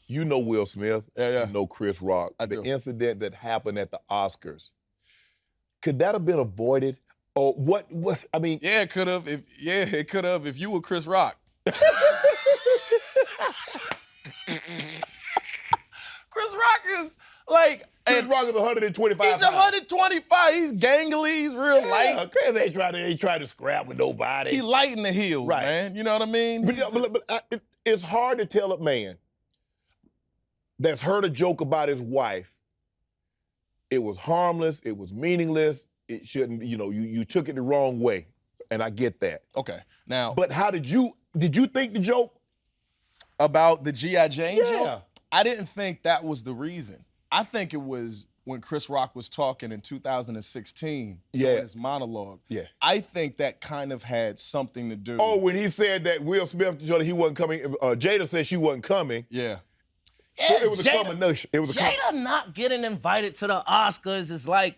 you know Will Smith. Yeah. You know Chris Rock. I the do. incident that happened at the Oscars. Could that have been avoided? Or what? I mean, Yeah, it could have. It could have. If you were Chris Rock. Chris Rock is like. Chris Rock is 125 He's 125. He's gangly. He's real light. Chris ain't try to scrap with nobody. He light in the heels, Right. man. You know what I mean? But it's hard to tell a man that's heard a joke about his wife. It was harmless. It was meaningless. It shouldn't. You took it the wrong way, and I get that. Okay. Now, but how did you think the joke about the G.I. Jane Yeah. joke? I didn't think that was the reason. I think it was when Chris Rock was talking in 2016 in his monologue. Yeah. I think that kind of had something to do. Oh, when he said that Will Smith told he wasn't coming, Jada said she wasn't coming. Yeah. Yeah, So it was a combination. Jada not getting invited to the Oscars is like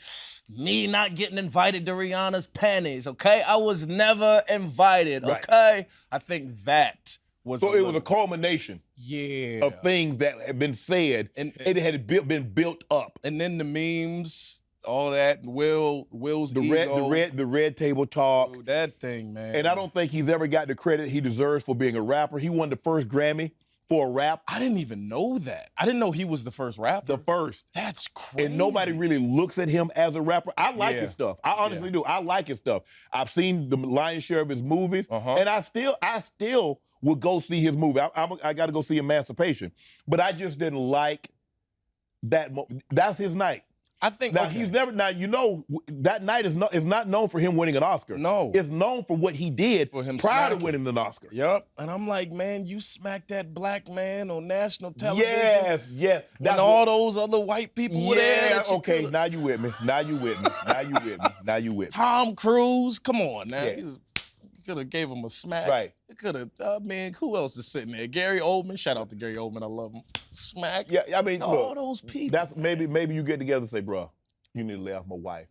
me not getting invited to Rihanna's panties, okay? I was never invited, okay? I think that was So it was a culmination of things that had been said, and it had been built up. And then the memes, all that, Will's ego. The red table talk. Oh, that thing, man. And I don't think he's ever got the credit he deserves for being a rapper. He won the first Grammy for a rap. I didn't even know that. I didn't know he was the first rapper. The first. That's crazy. And nobody really looks at him as a rapper. I like his stuff. I honestly do. I like his stuff. I've seen the lion's share of his movies, and I still would go see his movie. I got to go see Emancipation, but I just didn't like that. That's his night. I think now he's never. Now that night is not known for him winning an Oscar. No, it's known for what he did for him prior to winning an Oscar. Yep. And I'm like, man, you smacked that black man on national television. Yes. When all those other white people were there. Okay. Now you with me. Now you with me. Tom Cruise. Come on now. Yeah. You could have gave him a smack. Right. It could have. Man, who else is sitting there? Gary Oldman. Shout out to Gary Oldman. I love him. Smack. Yeah. I mean, all look, those people. That's maybe you get together and say, bro, you need to lay off my wife.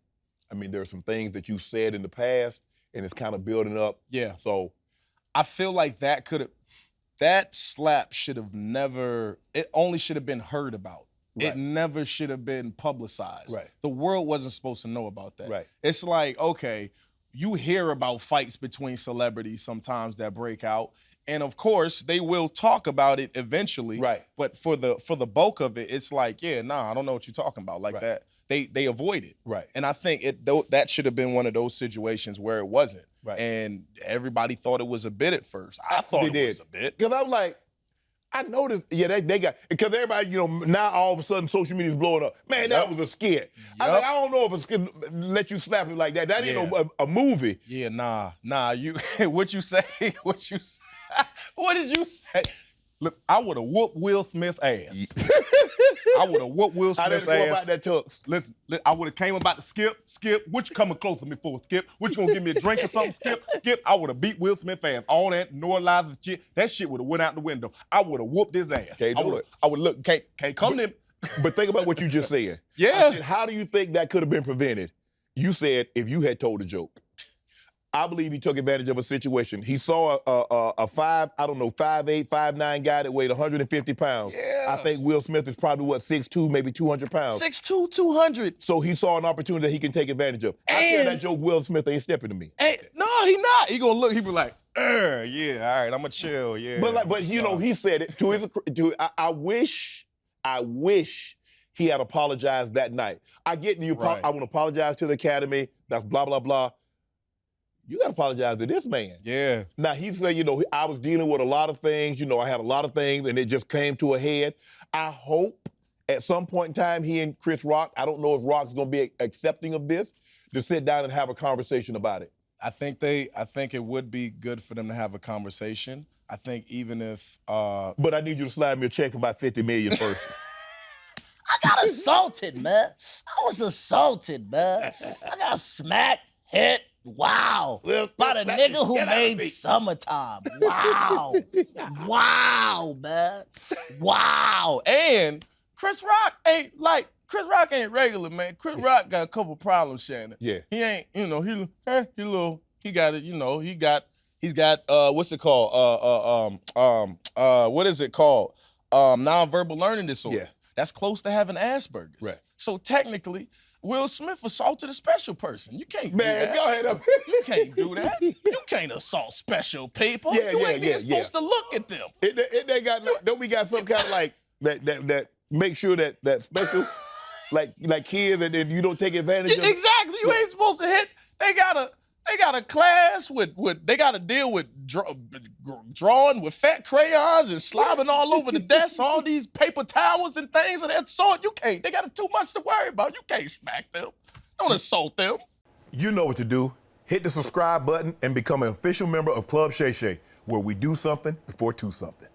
I mean, there's some things that you said in the past, and it's kind of building up. Yeah. So, I feel like that slap should have never. It only should have been heard about. Right. It never should have been publicized. Right. The world wasn't supposed to know about that. Right. It's like, okay, you hear about fights between celebrities sometimes that break out. And of course, they will talk about it eventually. Right. But for the bulk of it, it's like, I don't know what you're talking about. Like that. They avoid it. Right. And I think that should have been one of those situations where it wasn't. Right. And everybody thought it was a bit at first. I thought it was a bit. Because I'm like, I noticed, they got, because everybody, now all of a sudden social media is blowing up. Man, that was a skit. I'm like, I don't know if a skit let you slap him like that. That ain't a movie. Yeah, nah. You, what you say? What did you say? Look, I would have whooped Will Smith's ass. I would have whooped Will Smith's ass. I didn't know about that tux. Listen, I would have came about to Skip. What you coming closer to me for, Skip? What you gonna give me a drink or something, Skip? I would have beat Will Smith's ass. All that normalized shit, that shit would have went out the window. I would have whooped his ass. Can't do it. I would look, can't come to him. But think about what you just said. Yeah. I said, how do you think that could have been prevented? You said if you had told a joke. I believe he took advantage of a situation. He saw a 5'8", 5'9" guy that weighed 150 pounds. Yeah. I think Will Smith is probably, 6'2", maybe 200 pounds. 6'2", 200. So he saw an opportunity that he can take advantage of. I tell that joke, Will Smith ain't stepping to me. No, he not. He gonna look, he be like, yeah, all right, I'm gonna chill, yeah. But he said it to his, I wish he had apologized that night. I get you, I want to apologize to the Academy, that's blah, blah, blah. You got to apologize to this man. Yeah. Now, he said, I was dealing with a lot of things. I had a lot of things, and it just came to a head. I hope at some point in time, he and Chris Rock, I don't know if Rock's going to be accepting of this, to sit down and have a conversation about it. I think it would be good for them to have a conversation. I think even if... But I need you to slide me a check for about $50 million first. I got assaulted, man. I was assaulted, man. I got smacked, hit. Wow. By the nigga who made Summertime. Wow. Wow, man. Wow. And Chris Rock ain't regular, man. Chris Rock got a couple problems, Shannon. Yeah. He ain't, he got it, he got He's got what's it called? What is it called? Nonverbal learning disorder. Yeah. That's close to having Asperger's. Right. So technically, Will Smith assaulted a special person. You can't do Man, that. go ahead up. You can't do that. You can't assault special people. Yeah, you yeah, ain't yeah, even supposed to look at them. They got don't we got some kind of like that make sure that special like kids and then you don't take advantage of Exactly. You ain't supposed to hit. They got a class with they got to deal with drawing with fat crayons and slobbing all over the desk, all these paper towels and things of that sort. You can't. They got too much to worry about. You can't smack them. Don't assault them. You know what to do. Hit the subscribe button and become an official member of Club Shay Shay, where we do something before two something.